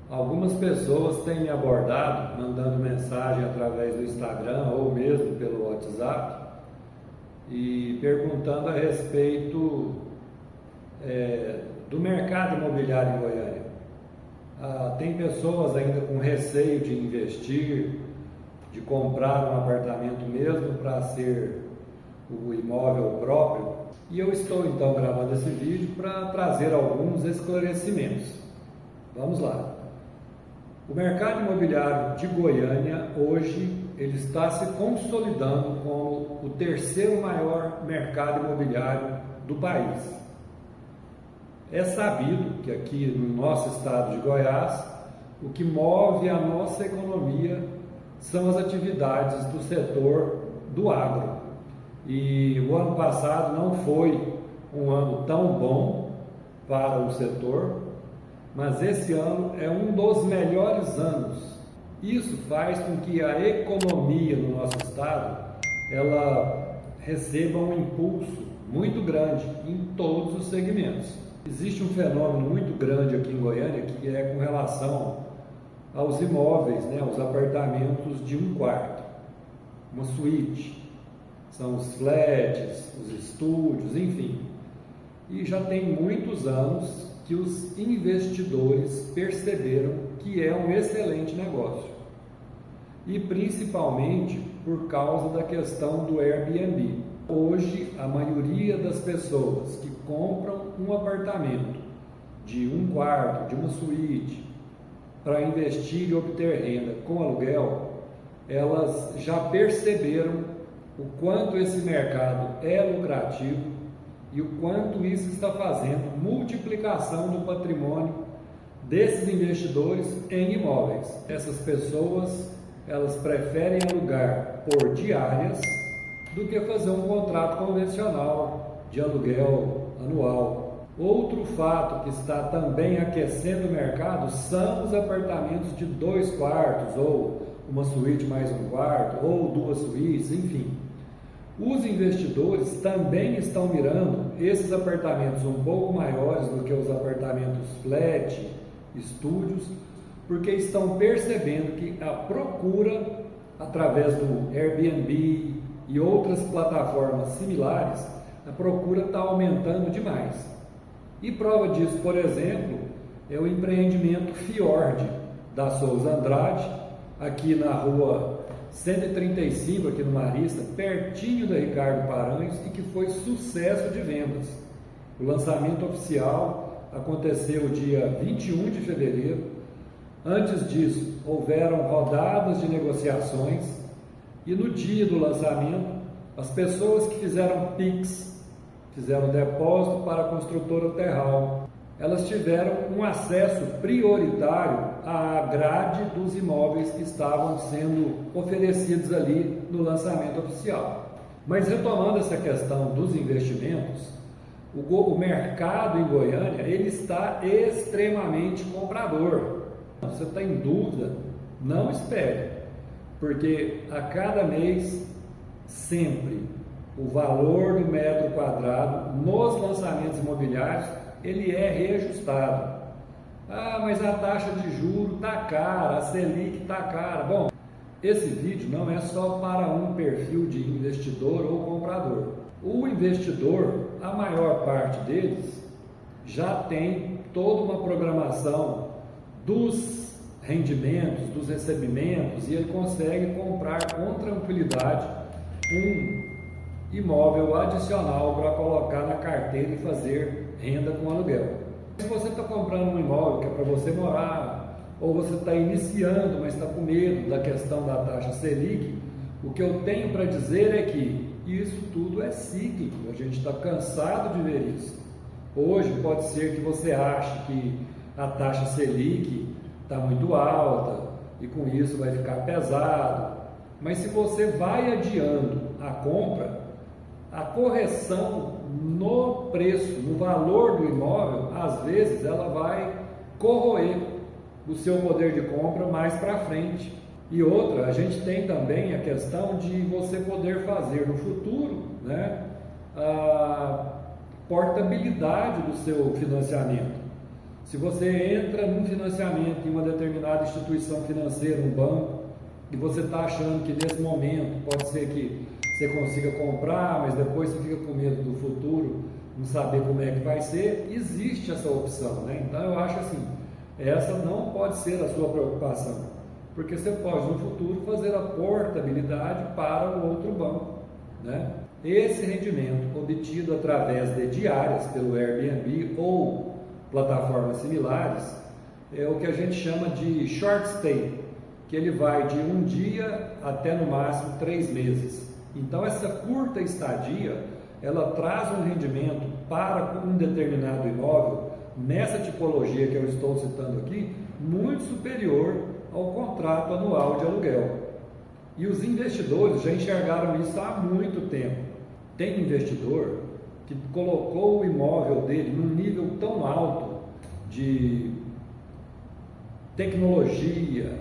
Algumas pessoas têm me abordado, mandando mensagem através do Instagram ou mesmo pelo WhatsApp e perguntando a respeito do mercado imobiliário em Goiânia. Tem pessoas ainda com receio de investir, de comprar um apartamento mesmo para ser o imóvel próprio. E eu estou então gravando esse vídeo para trazer alguns esclarecimentos. Vamos lá. O mercado imobiliário de Goiânia hoje ele está se consolidando como o terceiro maior mercado imobiliário do país. É sabido que aqui no nosso estado de Goiás, o que move a nossa economia são as atividades do setor do agro. E o ano passado não foi um ano tão bom para o setor, mas esse ano é um dos melhores anos. Isso faz com que a economia no nosso estado ela receba um impulso muito grande em todos os segmentos. Existe um fenômeno muito grande aqui em Goiânia que é com relação aos imóveis, os apartamentos de um quarto, uma suíte, são os flats, os estúdios, enfim. E já tem muitos anos que os investidores perceberam que é um excelente negócio. E principalmente por causa da questão do Airbnb. Hoje, a maioria das pessoas que compram um apartamento de um quarto, de uma suíte, para investir e obter renda com aluguel, elas já perceberam o quanto esse mercado é lucrativo e o quanto isso está fazendo multiplicação do patrimônio desses investidores em imóveis. Essas pessoas, elas preferem alugar por diárias do que fazer um contrato convencional de aluguel anual. Outro fato que está também aquecendo o mercado são os apartamentos de 2 quartos, ou uma suíte mais um quarto, ou 2 suítes, enfim. Os investidores também estão mirando esses apartamentos um pouco maiores do que os apartamentos flat, estúdios, porque estão percebendo que a procura, através do Airbnb e outras plataformas similares, a procura está aumentando demais. E prova disso, por exemplo, é o empreendimento Fiord da Souza Andrade, aqui na rua 135, aqui no Marista, pertinho da Ricardo Paranhos, e que foi sucesso de vendas. O lançamento oficial aconteceu dia 21 de fevereiro. Antes disso, houveram rodadas de negociações e no dia do lançamento, as pessoas que fizeram PIX, fizeram depósito para a construtora Terral, elas tiveram um acesso prioritário à grade dos imóveis que estavam sendo oferecidos ali no lançamento oficial. Mas retomando essa questão dos investimentos, o mercado em Goiânia ele está extremamente comprador. Você está em dúvida? Não espere, porque a cada mês, sempre, o valor do metro quadrado nos lançamentos imobiliários ele é reajustado. Mas a taxa de juros está cara, a Selic está cara. Bom, esse vídeo não é só para um perfil de investidor ou comprador. O investidor, a maior parte deles, já tem toda uma programação dos rendimentos, dos recebimentos, e ele consegue comprar com tranquilidade um imóvel adicional para colocar na carteira e fazer renda com aluguel. Se você está comprando um imóvel que é para você morar, ou você está iniciando, mas está com medo da questão da taxa Selic, o que eu tenho para dizer é que isso tudo é cíclico, a gente está cansado de ver isso. Hoje pode ser que você ache que a taxa Selic está muito alta e com isso vai ficar pesado, mas se você vai adiando a compra, a correção no preço, no valor do imóvel, às vezes ela vai corroer o seu poder de compra mais para frente. E outra, a gente tem também a questão de você poder fazer no futuro, a portabilidade do seu financiamento. Se você entra num financiamento em uma determinada instituição financeira, um banco, e você está achando que nesse momento pode ser que você consiga comprar, mas depois você fica com medo do futuro, não saber como é que vai ser, existe essa opção, né? Então eu acho assim, essa não pode ser a sua preocupação, porque você pode no futuro fazer a portabilidade para o outro banco, né? Esse rendimento obtido através de diárias pelo Airbnb ou plataformas similares é o que a gente chama de short stay, que ele vai de um dia até no máximo 3 meses. Então essa curta estadia, ela traz um rendimento para um determinado imóvel, nessa tipologia que eu estou citando aqui, muito superior ao contrato anual de aluguel. E os investidores já enxergaram isso há muito tempo. Tem investidor que colocou o imóvel dele num nível tão alto de tecnologia,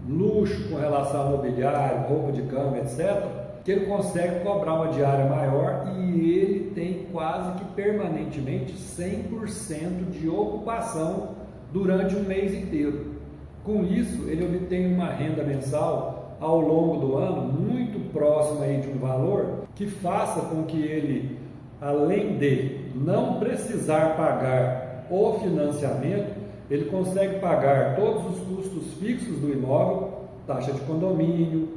luxo com relação ao mobiliário, roupa de cama, etc., que ele consegue cobrar uma diária maior e ele tem quase que permanentemente 100% de ocupação durante um mês inteiro. Com isso, ele obtém uma renda mensal ao longo do ano muito próxima aí de um valor que faça com que ele, além de não precisar pagar o financiamento, ele consegue pagar todos os custos fixos do imóvel, taxa de condomínio,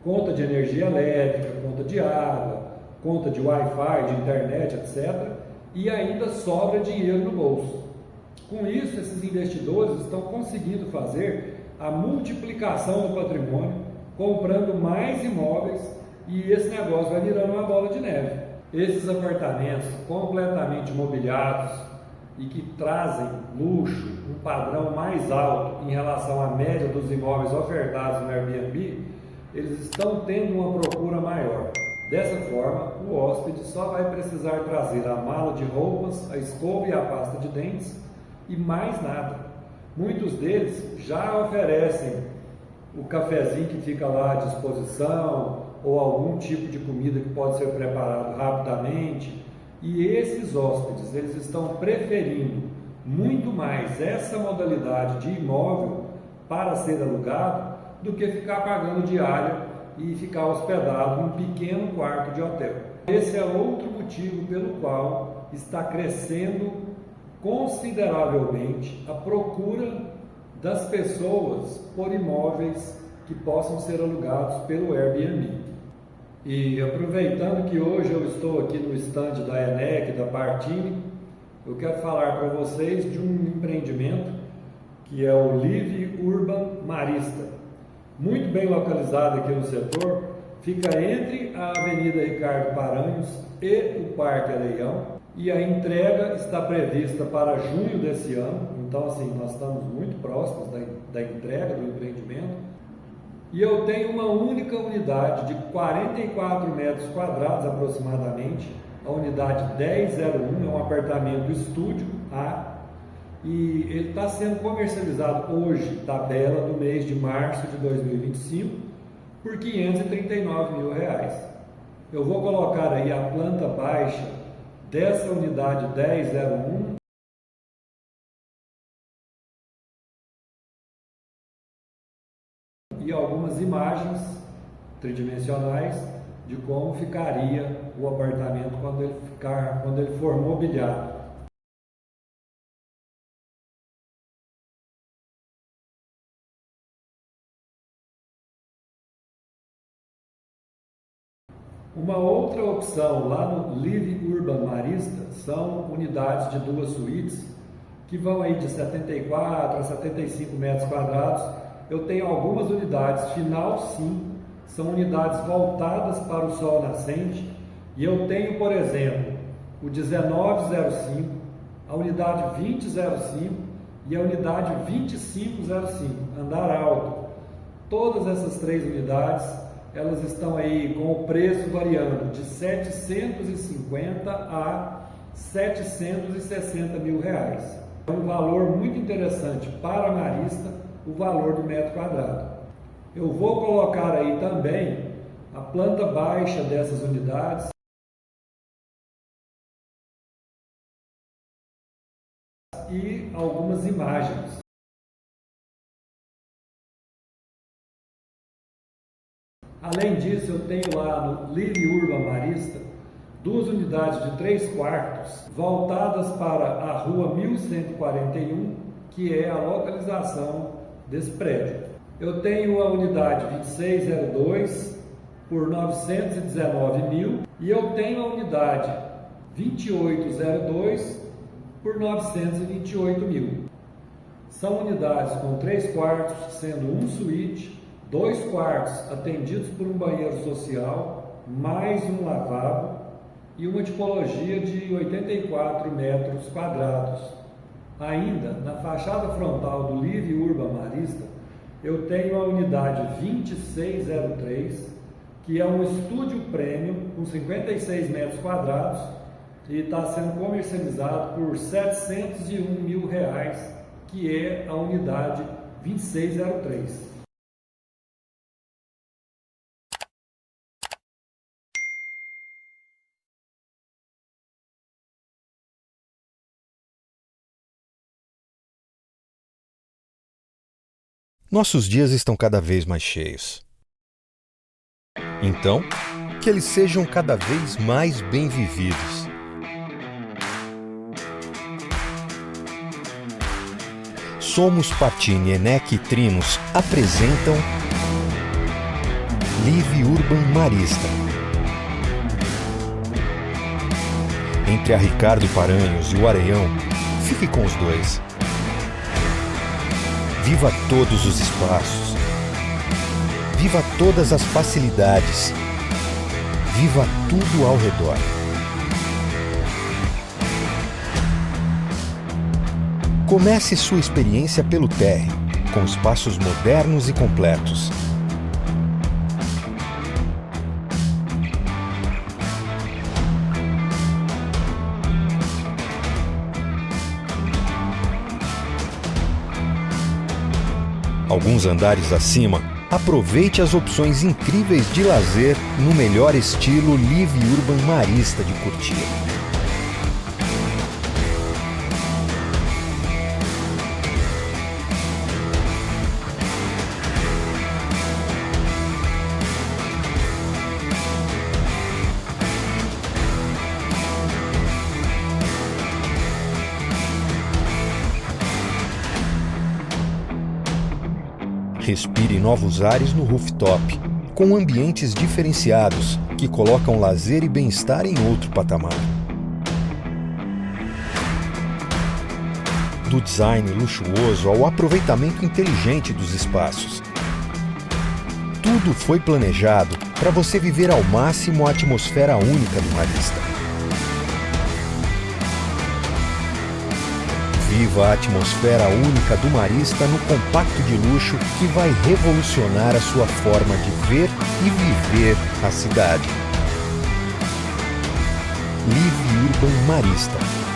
conta de energia elétrica, conta de água, conta de Wi-Fi, de internet, etc. E ainda sobra dinheiro no bolso. Com isso, esses investidores estão conseguindo fazer a multiplicação do patrimônio, comprando mais imóveis, e esse negócio vai virando uma bola de neve. Esses apartamentos completamente mobiliados e que trazem luxo, um padrão mais alto em relação à média dos imóveis ofertados no Airbnb, eles estão tendo uma procura maior. Dessa forma, o hóspede só vai precisar trazer a mala de roupas, a escova e a pasta de dentes e mais nada. Muitos deles já oferecem o cafezinho que fica lá à disposição ou algum tipo de comida que pode ser preparado rapidamente. E esses hóspedes, eles estão preferindo muito mais essa modalidade de imóvel para ser alugado do que ficar pagando diária e ficar hospedado num pequeno quarto de hotel. Esse é outro motivo pelo qual está crescendo consideravelmente a procura das pessoas por imóveis que possam ser alugados pelo Airbnb. E aproveitando que hoje eu estou aqui no stand da ENEC, da Partini, eu quero falar para vocês de um empreendimento que é o Live Urban Marista. Muito bem localizado aqui no setor, fica entre a Avenida Ricardo Paranhos e o Parque Areião, e a entrega está prevista para junho desse ano. Então assim, nós estamos muito próximos da entrega do empreendimento. E eu tenho uma única unidade de 44 metros quadrados aproximadamente, a unidade 1001, é um apartamento estúdio A, e ele está sendo comercializado hoje, tabela do mês de março de 2025, por R$ 539 mil. Eu vou colocar aí a planta baixa dessa unidade 1001 e algumas imagens tridimensionais de como ficaria o apartamento quando ele for mobiliado. Uma outra opção lá no Live Urban Marista são unidades de 2 suítes que vão aí de 74 a 75 metros quadrados. Eu tenho algumas unidades final 5, são unidades voltadas para o sol nascente, e eu tenho, por exemplo, o 1905, a unidade 2005 e a unidade 2505, andar alto. Todas essas 3 unidades, elas estão aí com o preço variando de 750 a 760 mil reais. É um valor muito interessante para a Marista, o valor do metro quadrado. Eu vou colocar aí também a planta baixa dessas unidades, e algumas imagens. Além disso, eu tenho lá no Live Urban Marista 2 unidades de 3 quartos voltadas para a rua 1141, que é a localização desse prédio. Eu tenho a unidade 2602 por 919 mil e eu tenho a unidade 2802 por 928 mil. São unidades com 3 quartos, sendo um suíte, 2 quartos atendidos por um banheiro social, mais um lavabo e uma tipologia de 84 metros quadrados. Ainda, na fachada frontal do Live Urban Marista, eu tenho a unidade 2603, que é um estúdio premium com 56 metros quadrados e está sendo comercializado por R$ 701 mil, que é a unidade 2603. Nossos dias estão cada vez mais cheios. Então, que eles sejam cada vez mais bem vividos. Somos Partini, Eneck e Trinos apresentam Live Urban Marista. Entre a Ricardo Paranhos e o Areião, fique com os dois. Viva todos os espaços. Viva todas as facilidades. Viva tudo ao redor. Comece sua experiência pelo térreo, com espaços modernos e completos. Alguns andares acima, aproveite as opções incríveis de lazer no melhor estilo Live Urban Marista de curtir. Respire novos ares no rooftop, com ambientes diferenciados que colocam lazer e bem-estar em outro patamar. Do design luxuoso ao aproveitamento inteligente dos espaços. Tudo foi planejado para você viver ao máximo a atmosfera única do Marista. Viva a atmosfera única do Marista no compacto de luxo que vai revolucionar a sua forma de ver e viver a cidade. Live Urban Marista.